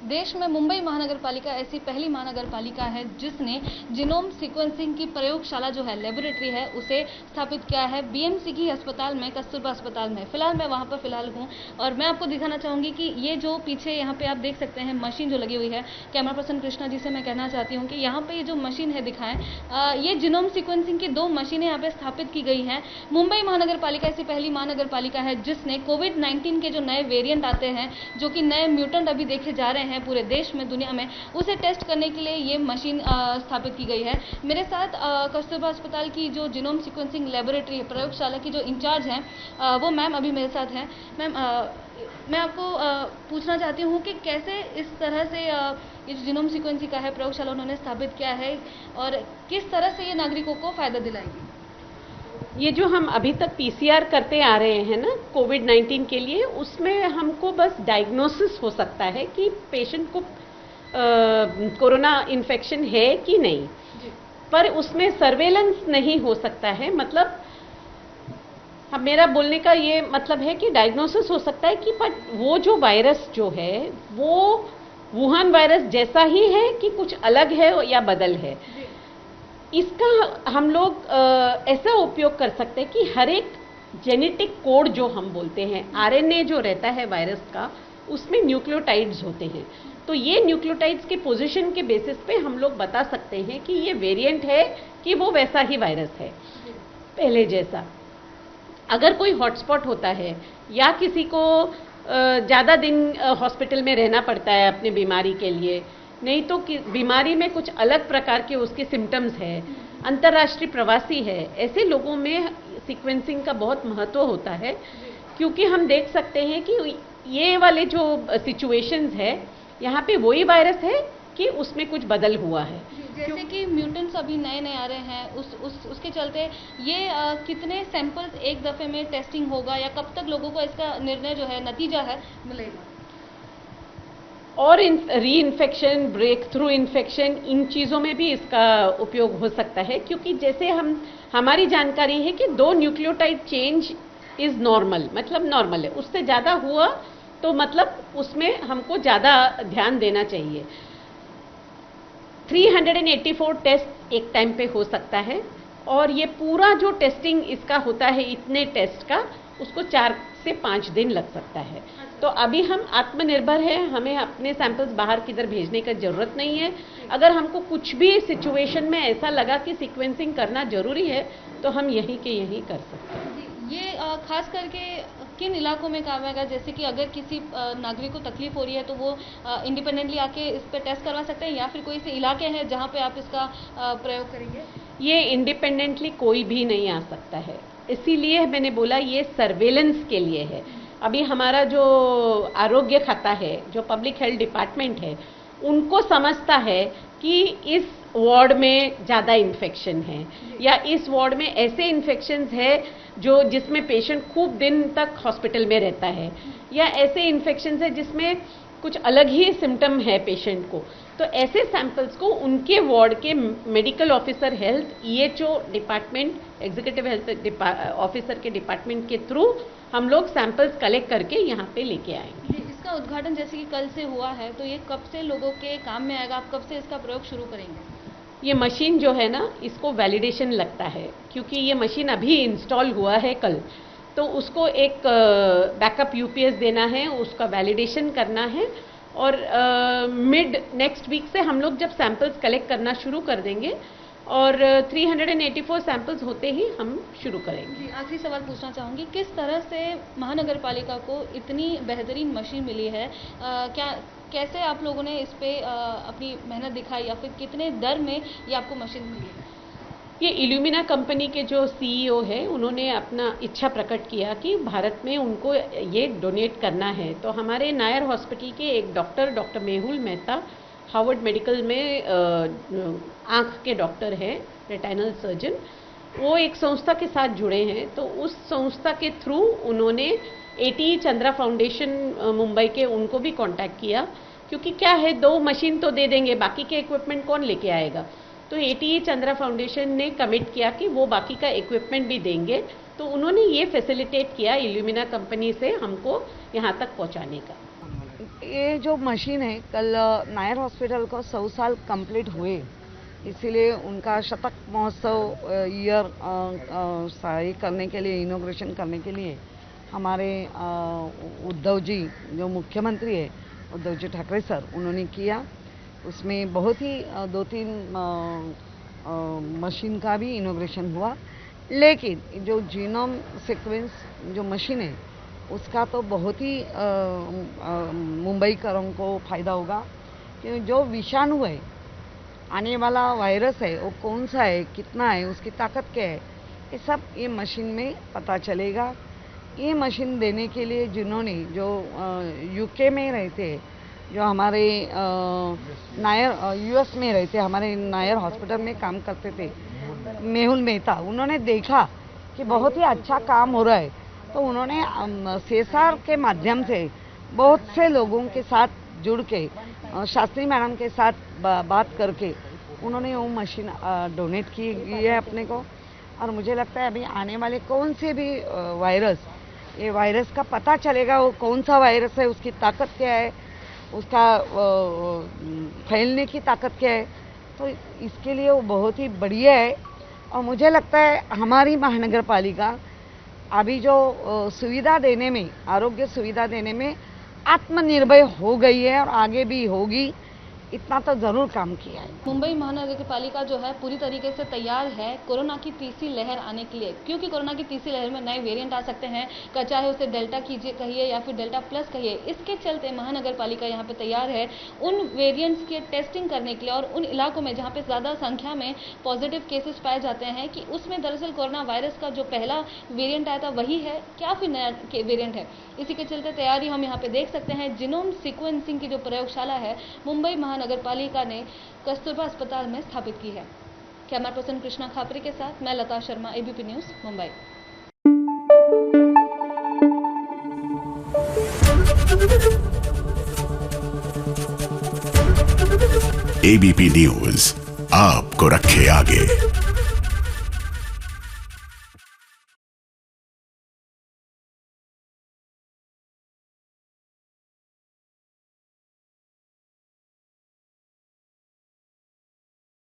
देश में मुंबई महानगर पालिका ऐसी पहली महानगर पालिका है जिसने जीनोम सीक्वेंसिंग की प्रयोगशाला जो है, लेबोरेटरी है, उसे स्थापित किया है बीएमसी की अस्पताल में, कस्तूरबा अस्पताल में। फिलहाल मैं वहां पर फिलहाल हूं और मैं आपको दिखाना चाहूंगी कि ये जो पीछे यहाँ पे आप देख सकते हैं मशीन जो लगी हुई है, कैमरा पर्सन कृष्णा जी से मैं कहना चाहती हूँ कि यहाँ पे ये जो मशीन है दिखाएं, ये जीनोम सीक्वेंसिंग की 2 मशीनें यहाँ पे स्थापित की गई हैं। मुंबई महानगर पालिका ऐसी पहली महानगर पालिका है जिसने कोविड-19 के जो नए वेरिएंट आते हैं, जो कि नए म्यूटेंट अभी देखे जा रहे हैं पूरे देश में, दुनिया में, उसे टेस्ट करने के लिए ये मशीन स्थापित की गई है। मेरे साथ कस्तूरबा अस्पताल की जो जीनोम सीक्वेंसिंग लेबोरेटरी है, प्रयोगशाला की जो इंचार्ज हैं, वो मैम अभी मेरे साथ हैं। मैम, मैं आपको पूछना चाहती हूँ कि कैसे इस तरह से ये जो जीनोम सीक्वेंसिंग का है प्रयोगशाला उन्होंने स्थापित किया है और किस तरह से ये नागरिकों को फायदा दिलाएगी? ये जो हम अभी तक पीसीआर करते आ रहे हैं ना कोविड-19 के लिए, उसमें हमको बस डायग्नोसिस हो सकता है कि पेशेंट को कोरोना इन्फेक्शन है कि नहीं, पर उसमें सर्वेलेंस नहीं हो सकता है। मतलब अब मेरा बोलने का ये मतलब है कि डायग्नोसिस हो सकता है कि पर वो जो वायरस जो है वो वुहान वायरस जैसा ही है कि कुछ अलग है या बदल है। इसका हम लोग ऐसा उपयोग कर सकते हैं कि हर एक जेनेटिक कोड जो हम बोलते हैं, आरएनए जो रहता है वायरस का, उसमें न्यूक्लियोटाइड्स होते हैं। तो ये न्यूक्लियोटाइड्स के पोजीशन के बेसिस पे हम लोग बता सकते हैं कि ये वेरिएंट है कि वो वैसा ही वायरस है पहले जैसा। अगर कोई हॉटस्पॉट होता है या किसी को ज़्यादा दिन हॉस्पिटल में रहना पड़ता है अपनी बीमारी के लिए, नहीं तो बीमारी में कुछ अलग प्रकार के उसके सिम्टम्स है, अंतर्राष्ट्रीय प्रवासी है, ऐसे लोगों में सीक्वेंसिंग का बहुत महत्व होता है। क्योंकि हम देख सकते हैं कि ये वाले जो सिचुएशंस है, यहाँ पे वही वायरस है कि उसमें कुछ बदल हुआ है। जैसे कि म्यूटेंट्स अभी नए नए आ रहे हैं, उसके चलते ये कितने सैंपल्स एक दफे में टेस्टिंग होगा या कब तक लोगों को इसका निर्णय जो है, नतीजा है, मिलेगा? और री इन्फेक्शन, ब्रेक थ्रू इन्फेक्शन, इन चीज़ों में भी इसका उपयोग हो सकता है। क्योंकि जैसे हमारी जानकारी है कि 2 न्यूक्लियोटाइड चेंज इज नॉर्मल, मतलब नॉर्मल है। उससे ज़्यादा हुआ तो मतलब उसमें हमको ज़्यादा ध्यान देना चाहिए। 384 टेस्ट एक टाइम पे हो सकता है और ये पूरा जो टेस्टिंग इसका होता है, इतने टेस्ट का, उसको 4 से 5 दिन लग सकता है। तो अभी हम आत्मनिर्भर हैं, हमें अपने सैंपल्स बाहर किधर भेजने का जरूरत नहीं है। अगर हमको कुछ भी सिचुएशन में ऐसा लगा कि सीक्वेंसिंग करना जरूरी है तो हम यहीं के यहीं कर सकते हैं। ये खास करके किन इलाकों में काम आएगा? जैसे कि अगर किसी नागरिक को तकलीफ हो रही है तो वो इंडिपेंडेंटली आके इस पे टेस्ट करवा सकते हैं, या फिर कोई से इलाके हैं जहाँ पे आप इसका प्रयोग करेंगे? ये इंडिपेंडेंटली कोई भी नहीं आ सकता है, इसीलिए मैंने बोला ये सर्वेलेंस के लिए है। अभी हमारा जो आरोग्य खाता है, जो पब्लिक हेल्थ डिपार्टमेंट है, उनको समझता है कि इस वार्ड में ज़्यादा इन्फेक्शन है या इस वार्ड में ऐसे इन्फेक्शंस है जो जिसमें पेशेंट खूब दिन तक हॉस्पिटल में रहता है, या ऐसे इन्फेक्शंस है जिसमें कुछ अलग ही सिम्टम है पेशेंट को। तो ऐसे सैंपल्स को उनके वार्ड के medical officer health, EHO department, executive health officer के डिपार्टमेंट के थ्रू हम लोग सैंपल्स कलेक्ट करके यहाँ पे लेके आएंगे। इसका उद्घाटन जैसे कि कल से हुआ है, तो ये कब से लोगों के काम में आएगा? आप कब से इसका प्रयोग शुरू करेंगे? ये मशीन जो है ना, इसको वैलिडेशन लगता है, क्योंकि ये मशीन अभी इंस्टॉल हुआ है कल, तो उसको एक बैकअप यूपीएस देना है, उसका वैलिडेशन करना है और मिड नेक्स्ट वीक से हम लोग जब सैंपल्स कलेक्ट करना शुरू कर देंगे और 384 सैंपल्स होते ही हम शुरू करेंगे। जी, आखिरी सवाल पूछना चाहूँगी, किस तरह से महानगर पालिका को इतनी बेहतरीन मशीन मिली है? कैसे आप लोगों ने इस पे अपनी मेहनत दिखाई, या फिर कितने दर में ये आपको मशीन मिली है? ये इल्यूमिना कंपनी के जो सीईओ है, उन्होंने अपना इच्छा प्रकट किया कि भारत में उनको ये डोनेट करना है। तो हमारे नायर हॉस्पिटल के एक doctor Mehul Mehta, Harvard medical में आँख के डॉक्टर हैं, रेटाइनल सर्जन, वो एक संस्था के साथ जुड़े हैं। तो उस संस्था के थ्रू उन्होंने एटीई चंद्रा फाउंडेशन मुंबई के, उनको भी कांटेक्ट किया। क्योंकि क्या है, 2 मशीन तो दे देंगे, बाकी के इक्विपमेंट कौन लेके आएगा? तो एटीई चंद्रा फाउंडेशन ने कमिट किया कि वो बाकी का इक्विपमेंट भी देंगे। तो उन्होंने ये फैसिलिटेट किया इल्यूमिना कंपनी से हमको यहाँ तक पहुँचाने का। ये जो मशीन है, कल नायर हॉस्पिटल को 100 साल कंप्लीट हुए, इसीलिए उनका शतक महोत्सव ईयर सही करने के लिए, इनॉग्रेशन करने के लिए हमारे उद्धव जी जो मुख्यमंत्री है, उद्धव जी ठाकरे सर, उन्होंने किया। उसमें बहुत ही 2-3 मशीन का भी इनॉग्रेशन हुआ। लेकिन जो जीनोम सीक्वेंस जो मशीन है उसका तो बहुत ही मुंबईकरों को फ़ायदा होगा, क्योंकि जो विषाणु है, आने वाला वायरस है, वो कौन सा है, कितना है, उसकी ताकत क्या है, ये सब ये मशीन में पता चलेगा। ये मशीन देने के लिए जिन्होंने जो यूके में रहते, जो हमारे नायर यूएस में रहते, हमारे नायर हॉस्पिटल में काम करते थे, मेहुल मेहता, उन्होंने देखा कि बहुत ही अच्छा काम हो रहा है, तो उन्होंने CSR के माध्यम से बहुत से लोगों के साथ जुड़ के, शास्त्री मैडम के साथ बात करके उन्होंने वो मशीन डोनेट की है अपने को। और मुझे लगता है अभी आने वाले कौन से भी वायरस, ये वायरस का पता चलेगा वो कौन सा वायरस है, उसकी ताकत क्या है, उसका फैलने की ताकत क्या है, तो इसके लिए वो बहुत ही बढ़िया है। और मुझे लगता है हमारी महानगर पालिका अभी जो सुविधा देने में, आरोग्य सुविधा देने में आत्मनिर्भर हो गई है और आगे भी होगी, इतना तो जरूर काम किया है। मुंबई महानगर पालिका जो है पूरी तरीके से तैयार है कोरोना की तीसरी लहर आने के लिए, क्योंकि कोरोना की तीसरी लहर में नए वेरिएंट आ सकते हैं, चाहे उसे डेल्टा कीजिए कहिए या फिर डेल्टा प्लस कहिए। इसके चलते महानगर पालिका यहाँ पे तैयार है उन वेरिएंट्स के टेस्टिंग करने के लिए, और उन इलाकों में जहाँ पे ज़्यादा संख्या में पॉजिटिव केसेस पाए जाते हैं कि उसमें दरअसल कोरोना वायरस का जो पहला वेरियंट आया था वही है क्या फिर नया वेरियंट है। इसी के चलते तैयारी हम यहाँ पे देख सकते हैं। जीनोम सीक्वेंसिंग की जो प्रयोगशाला है मुंबई महानगर पालिका ने कस्तूरबा अस्पताल में स्थापित की है। कैमरा पर्सन कृष्णा खापरे के साथ मैं Lata Sharma, ABP news Mumbai. ABP news आपको रखे आगे।